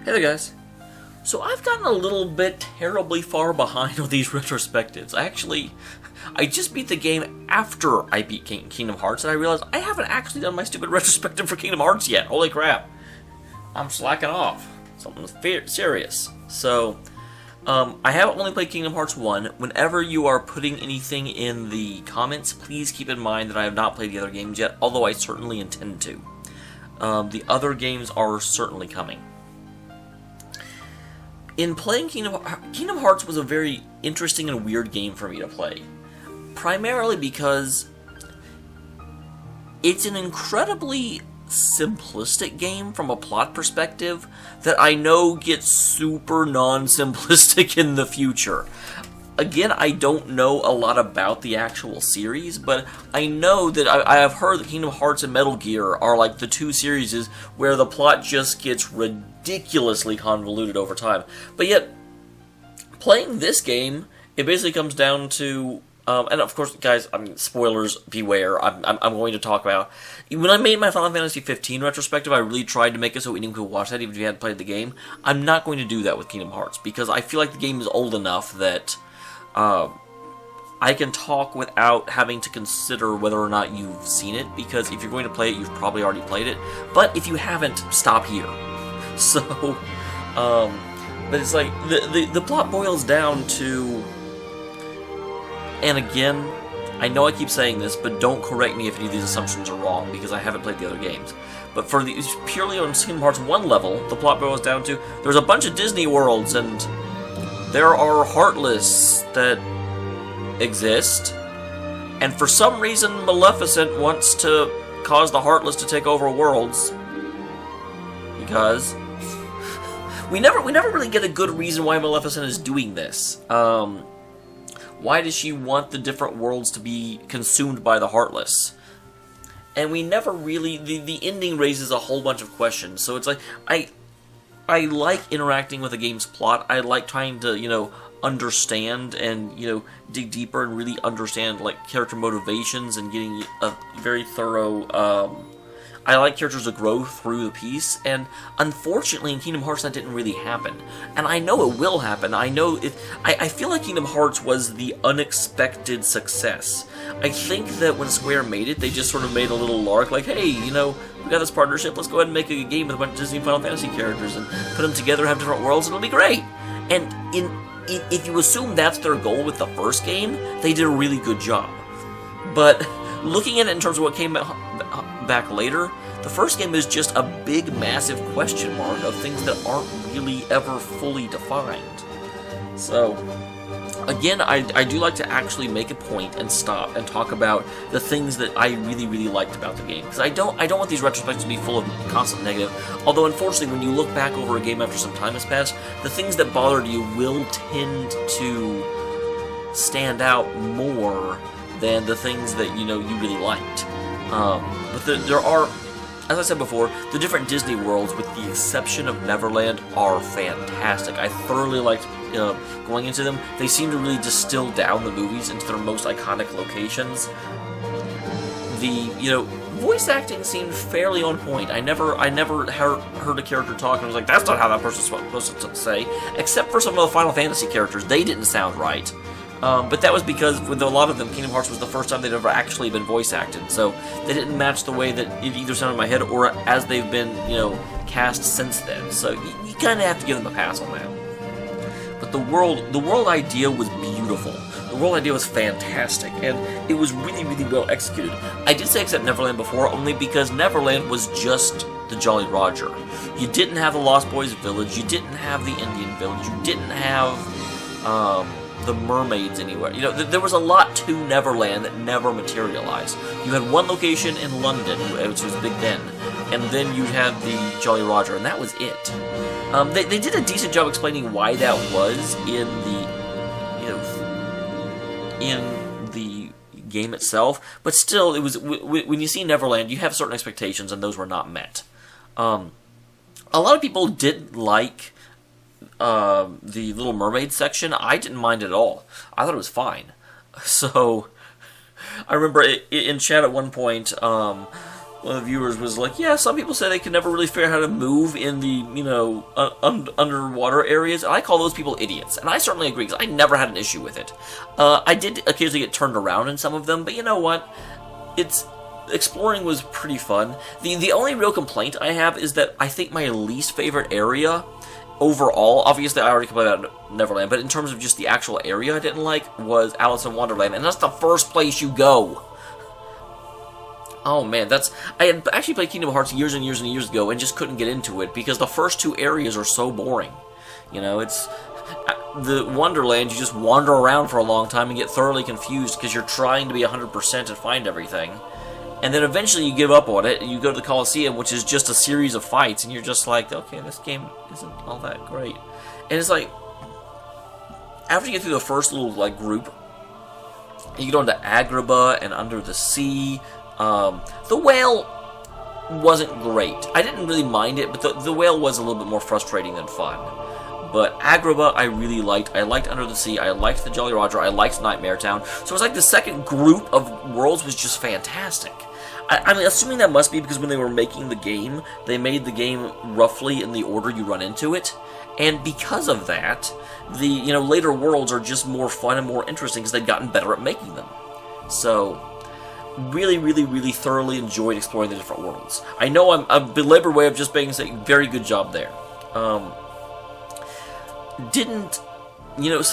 Hey there, guys. So I've gotten a little bit terribly far behind with these retrospectives. I just beat the game after I beat Kingdom Hearts, and I realized I haven't actually done my stupid retrospective for Kingdom Hearts yet. Holy crap. I'm slacking off. Something serious. So, I have only played Kingdom Hearts 1. Whenever you are putting anything in the comments, please keep in mind that I have not played the other games yet, although I certainly intend to. The other games are certainly coming. In playing Kingdom Hearts was a very interesting and weird game for me to play. Primarily because it's an incredibly simplistic game from a plot perspective that I know gets super non-simplistic in the future. Again, I don't know a lot about the actual series, but I know that I have heard that Kingdom Hearts and Metal Gear are like the two series where the plot just gets ridiculously convoluted over time. But yet, playing this game, it basically comes down to, and of course, guys, I mean, spoilers, beware, I'm going to talk about. When I made my Final Fantasy 15 retrospective, I really tried to make it so anyone could watch that even if you hadn't played the game. I'm not going to do that with Kingdom Hearts, because I feel like the game is old enough that I can talk without having to consider whether or not you've seen it, because if you're going to play it, you've probably already played it. But if you haven't, stop here. So, but it's like, the plot boils down to, and again, I know I keep saying this, but don't correct me if any of these assumptions are wrong, because I haven't played the other games. But for the purely on Kingdom Hearts 1 level, the plot boils down to, there's a bunch of Disney worlds, and there are Heartless that exist, and for some reason Maleficent wants to cause the Heartless to take over worlds, because we never really get a good reason why Maleficent is doing this. Why does she want the different worlds to be consumed by the Heartless? And we never really, the ending raises a whole bunch of questions, so it's like, I like interacting with a game's plot. I like trying to, understand and, dig deeper and really understand, like, character motivations and getting a very thorough, I like characters to grow through the piece, and unfortunately in Kingdom Hearts that didn't really happen. And I know it will happen. I know it. I feel like Kingdom Hearts was the unexpected success. I think that when Square made it, they just sort of made a little lark, like, hey, we got this partnership, let's go ahead and make a game with a bunch of Disney Final Fantasy characters and put them together, have different worlds, and it'll be great. And if you assume that's their goal with the first game, they did a really good job. But looking at it in terms of what came back later, the first game is just a big, massive question mark of things that aren't really ever fully defined. So, again, I do like to actually make a point and stop and talk about the things that I really, really liked about the game. Because I don't want these retrospectives to be full of constant negative. Although, unfortunately, when you look back over a game after some time has passed, the things that bothered you will tend to stand out more than the things that, you really liked. But there are, as I said before, the different Disney worlds, with the exception of Neverland, are fantastic. I thoroughly liked going into them. They seem to really distill down the movies into their most iconic locations. The, voice acting seemed fairly on point. I never heard a character talk and was like, that's not how that person's supposed to say, except for some of the Final Fantasy characters. They didn't sound right. But that was because with a lot of them, Kingdom Hearts was the first time they'd ever actually been voice acted, so they didn't match the way that it either sounded in my head or as they've been, cast since then. So you kind of have to give them a pass on that. But the world idea was beautiful. The world idea was fantastic, and it was really, really well executed. I did say except Neverland before, only because Neverland was just the Jolly Roger. You didn't have the Lost Boys village, you didn't have the Indian village, you didn't have, the mermaids anywhere. There was a lot to Neverland that never materialized. You had one location in London, which was Big Ben, and then you had the Jolly Roger, and that was it. They did a decent job explaining why that was in the game itself, but still, it was when you see Neverland, you have certain expectations, and those were not met. A lot of people didn't like the Little Mermaid section. I didn't mind it at all. I thought it was fine. So, I remember in chat at one point, one of the viewers was like, yeah, some people say they can never really figure out how to move in the, underwater areas, and I call those people idiots. And I certainly agree, because I never had an issue with it. I did occasionally get turned around in some of them, but you know what? Exploring was pretty fun. The only real complaint I have is that I think my least favorite area overall, obviously I already complained about Neverland, but in terms of just the actual area I didn't like, was Alice in Wonderland, and that's the first place you go. Oh man, I had actually played Kingdom Hearts years and years and years ago and just couldn't get into it because the first 2 areas are so boring. It's the Wonderland, you just wander around for a long time and get thoroughly confused because you're trying to be 100% and find everything. And then eventually you give up on it and you go to the Coliseum, which is just a series of fights, and you're just like, okay, this game isn't all that great. And it's like, after you get through the first little group, you get on to Agrabah and Under the Sea. The whale wasn't great. I didn't really mind it, but the whale was a little bit more frustrating than fun. But Agrabah I really liked. I liked Under the Sea. I liked the Jolly Roger. I liked Nightmare Town. So it was like the second group of worlds was just fantastic. I mean, assuming that must be because when they were making the game, they made the game roughly in the order you run into it. And because of that, the later worlds are just more fun and more interesting because they've gotten better at making them. So really, really, really thoroughly enjoyed exploring the different worlds. I know I'm a belabored way of just saying very good job there. Some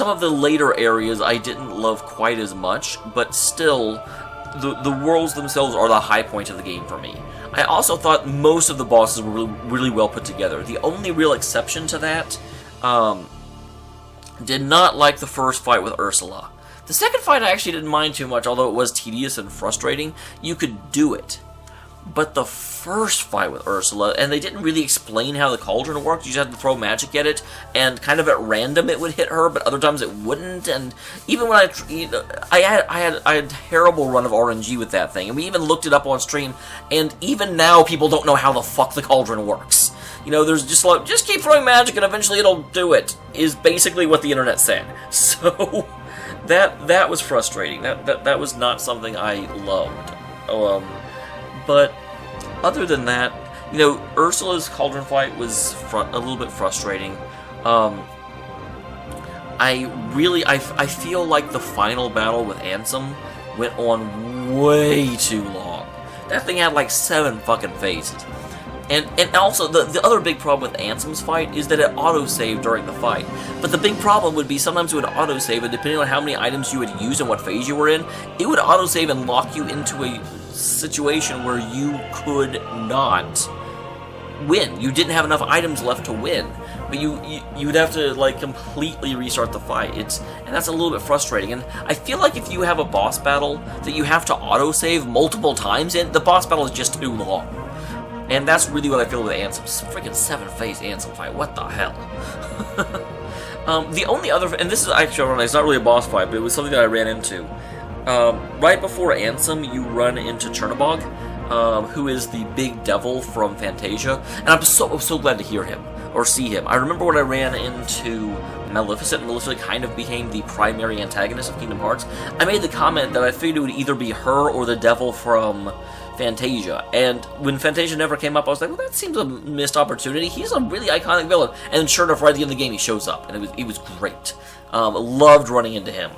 of the later areas I didn't love quite as much, but still, the worlds themselves are the high point of the game for me. I also thought most of the bosses were really, really well put together. The only real exception to that, did not like the first fight with Ursula. The second fight I actually didn't mind too much, although it was tedious and frustrating. You could do it. But the first fight with Ursula, and they didn't really explain how the cauldron worked, you just had to throw magic at it, and kind of at random it would hit her, but other times it wouldn't, and even when I had a terrible run of RNG with that thing, and we even looked it up on stream, and even now people don't know how the fuck the cauldron works. There's just keep throwing magic and eventually it'll do it, is basically what the internet said. So that was frustrating. That was not something I loved. But other than that, Ursula's cauldron fight was a little bit frustrating. I feel like the final battle with Ansem went on way too long. That thing had 7 fucking phases. And also, the other big problem with Ansem's fight is that it autosaved during the fight. But the big problem would be sometimes it would autosave, and depending on how many items you had used and what phase you were in, it would autosave and lock you into a situation where you could not win. You didn't have enough items left to win. But you'd have to completely restart the fight. And that's a little bit frustrating. And I feel like if you have a boss battle that you have to autosave multiple times in, the boss battle is just too long. And that's really what I feel with Ansem's freaking 7-phase Ansem fight. What the hell? The only other, and this is actually, it's not really a boss fight, but it was something that I ran into. Right before Ansem, you run into Chernobog, who is the big devil from Fantasia, and I'm so glad to hear him, or see him. I remember when I ran into Maleficent, Maleficent kind of became the primary antagonist of Kingdom Hearts. I made the comment that I figured it would either be her or the devil from Fantasia, and when Fantasia never came up, I was like, well, that seems a missed opportunity. He's a really iconic villain, and then sure enough, right at the end of the game, he shows up, and it was great. Loved running into him.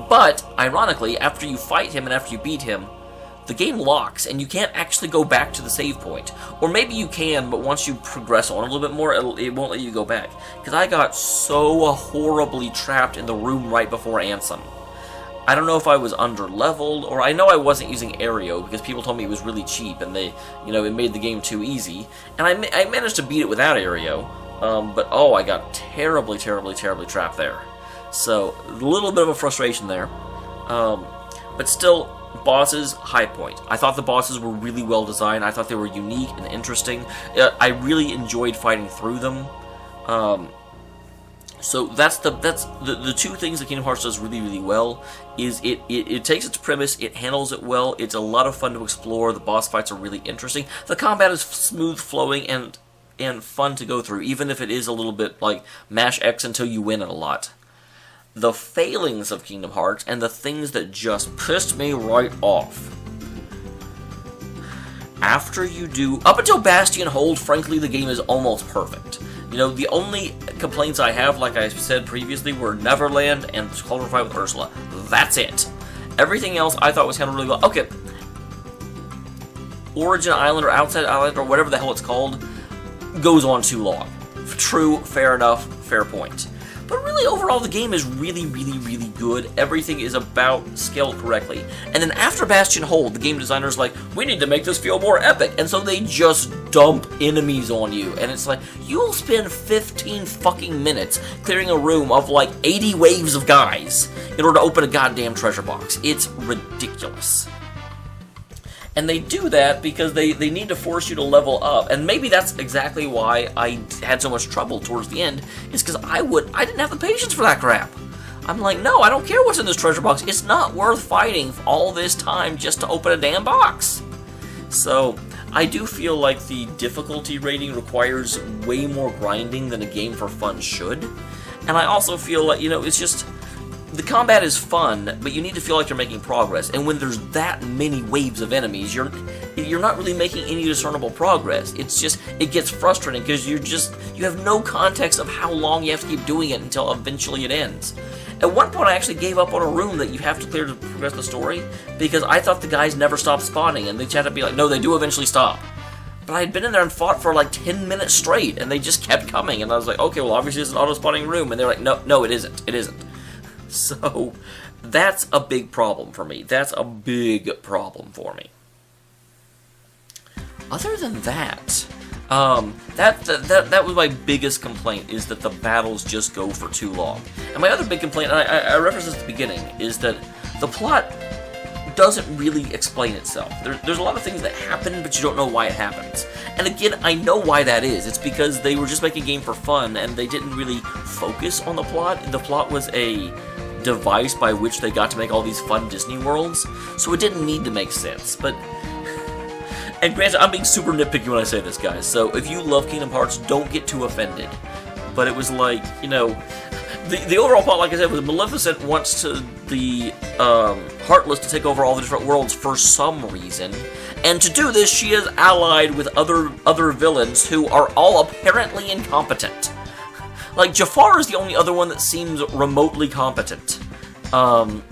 But, ironically, after you fight him and after you beat him, the game locks, and you can't actually go back to the save point. Or maybe you can, but once you progress on a little bit more, it won't let you go back. Because I got so horribly trapped in the room right before Ansem. I don't know if I was under-leveled, or I know I wasn't using Aereo, because people told me it was really cheap, and it made the game too easy. And I managed to beat it without Aereo, but oh, I got terribly, terribly, terribly trapped there. So, a little bit of a frustration there. But still, bosses, high point. I thought the bosses were really well designed. I thought they were unique and interesting. I really enjoyed fighting through them. So that's the two things that Kingdom Hearts does really, really well, is it takes its premise, it handles it well, it's a lot of fun to explore, the boss fights are really interesting, the combat is smooth flowing and fun to go through, even if it is a little bit like mash X until you win it a lot. The failings of Kingdom Hearts, and the things that just pissed me right off. after you do... Up until Bastion Hold, frankly, the game is almost perfect. You know, the only complaints I have, like I said previously, were Neverland and Cauldron Fight with Ursula. That's it. Everything else I thought was kind of really well. Okay. Origin Island or Outside Island or whatever the hell it's called goes on too long. True, fair enough, fair point. But really, overall, the game is really, really, really good. Everything is about scaled correctly. And then after Bastion Hold, the game designer's like, we need to make this feel more epic. And so they just dump enemies on you. And it's like, you'll spend 15 fucking minutes clearing a room of like 80 waves of guys in order to open a goddamn treasure box. It's ridiculous. And they do that because they need to force you to level up. And maybe that's exactly why I had so much trouble towards the end, is because I didn't have the patience for that crap. I'm like, no, I don't care what's in this treasure box. It's not worth fighting all this time just to open a damn box. So, I do feel like the difficulty rating requires way more grinding than a game for fun should. And I also feel like, you know, it's just... The combat is fun, but you need to feel like you're making progress. And when there's that many waves of enemies, you're not really making any discernible progress. It's just, it gets frustrating because you have no context of how long you have to keep doing it until eventually it ends. At one point, I actually gave up on a room that you have to clear to progress the story because I thought the guys never stopped spawning, and they had to be like, no, they do eventually stop. But I had been in there and fought for like 10 minutes straight, and they just kept coming, and I was like, okay, well, obviously it's an auto-spawning room, and they're like, no, it isn't. It isn't. So, that's a big problem for me. That's a big problem for me. Other than that, that was my biggest complaint, is that the battles just go for too long. And my other big complaint, and I referenced this at the beginning, is that the plot doesn't really explain itself. There's a lot of things that happen, but you don't know why it happens. And again, I know why that is. It's because they were just making a game for fun, and they didn't really focus on the plot. The plot was a device by which they got to make all these fun Disney worlds, so it didn't need to make sense. But, and granted, I'm being super nitpicky when I say this, guys, so if you love Kingdom Hearts, don't get too offended. But it was like, you know, the overall plot, like I said, was Maleficent wants the Heartless to take over all the different worlds for some reason, and to do this, she is allied with other villains who are all apparently incompetent. Like, Jafar is the only other one that seems remotely competent. You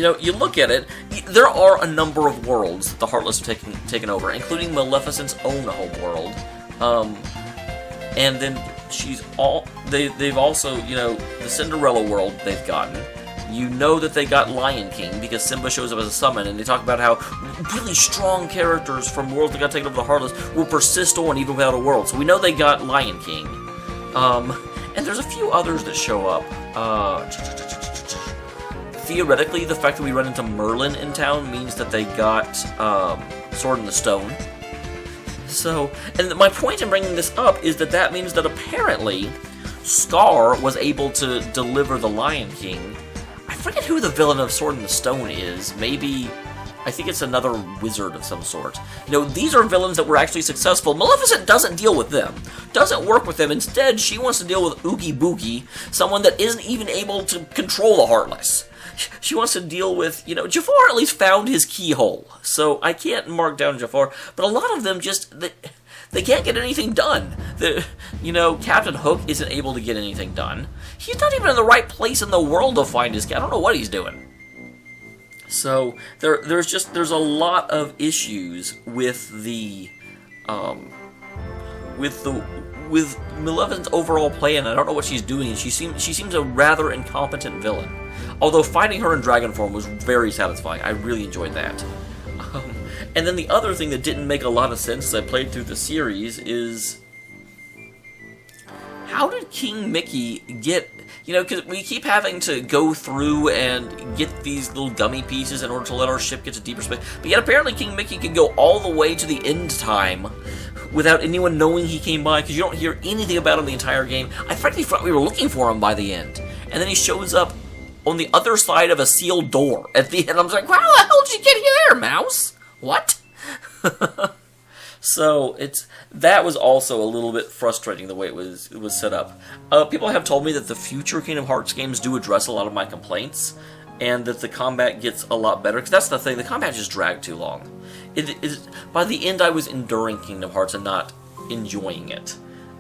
know, you look at it, there are a number of worlds that the Heartless have taken over, including Maleficent's own home world. And then they've also, you know, the Cinderella world they've gotten. You know that they got Lion King because Simba shows up as a summon, and they talk about how really strong characters from worlds that got taken over the Heartless will persist on even without a world. So we know they got Lion King. And there's a few others that show up. Theoretically, the fact that we run into Merlin in town means that they got Sword in the Stone. So, and my point in bringing this up is that means that apparently Scar was able to deliver the Lion King. I forget who the villain of Sword in the Stone is. Maybe... I think it's another wizard of some sort. You know, these are villains that were actually successful. Maleficent doesn't deal with them. Doesn't work with them. Instead, she wants to deal with Oogie Boogie, someone that isn't even able to control the Heartless. She wants to deal with, you know, Jafar at least found his keyhole. So I can't mark down Jafar, but a lot of them just, they can't get anything done. You know, Captain Hook isn't able to get anything done. He's not even in the right place in the world to find his... I don't know what he's doing. So there's a lot of issues with with Maleficent's overall plan. I don't know what she's doing. She seems a rather incompetent villain. Although fighting her in dragon form was very satisfying. I really enjoyed that. And then the other thing that didn't make a lot of sense as I played through the series is, how did King Mickey get... You know, because we keep having to go through and get these little gummy pieces in order to let our ship get to deeper space. But yet apparently King Mickey can go all the way to the end time without anyone knowing he came by, because you don't hear anything about him the entire game. I frankly thought we were looking for him by the end. And then he shows up on the other side of a sealed door at the end. I'm like, how the hell did you get here, mouse? What? So that was also a little bit frustrating the way it was set up. People have told me that the future Kingdom Hearts games do address a lot of my complaints. and that the combat gets a lot better. Because that's the thing, the combat just dragged too long. By the end, I was enduring Kingdom Hearts and not enjoying it.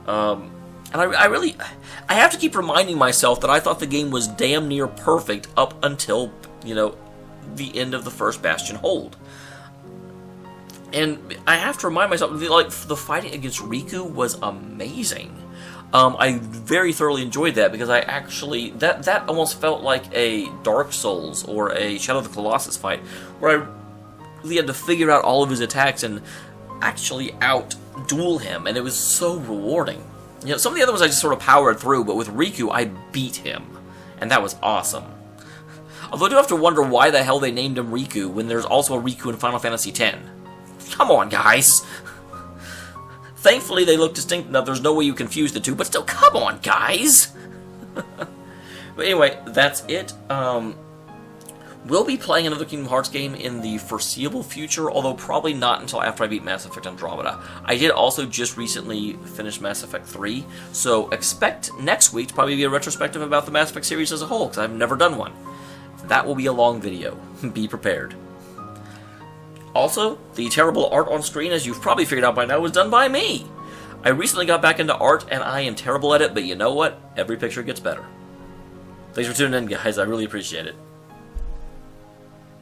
And I have to keep reminding myself that I thought the game was damn near perfect up until, the end of the first Bastion hold. And I have to remind myself, the fighting against Riku was amazing. I very thoroughly enjoyed that because I actually, that almost felt like a Dark Souls or a Shadow of the Colossus fight, where I really had to figure out all of his attacks and actually out-duel him, and it was so rewarding. Some of the other ones I just sort of powered through, but with Riku, I beat him, and that was awesome. Although I do have to wonder why the hell they named him Riku when there's also a Riku in Final Fantasy X. Come on, guys! Thankfully, they look distinct enough, there's no way you confuse the two, but still, come on, guys! But anyway, that's it. We'll be playing another Kingdom Hearts game in the foreseeable future, although probably not until after I beat Mass Effect Andromeda. I did also just recently finish Mass Effect 3, so expect next week to probably be a retrospective about the Mass Effect series as a whole, because I've never done one. That will be a long video. Be prepared. Also, the terrible art on screen, as you've probably figured out by now, was done by me. I recently got back into art, and I am terrible at it, but you know what? Every picture gets better. Thanks for tuning in, guys. I really appreciate it.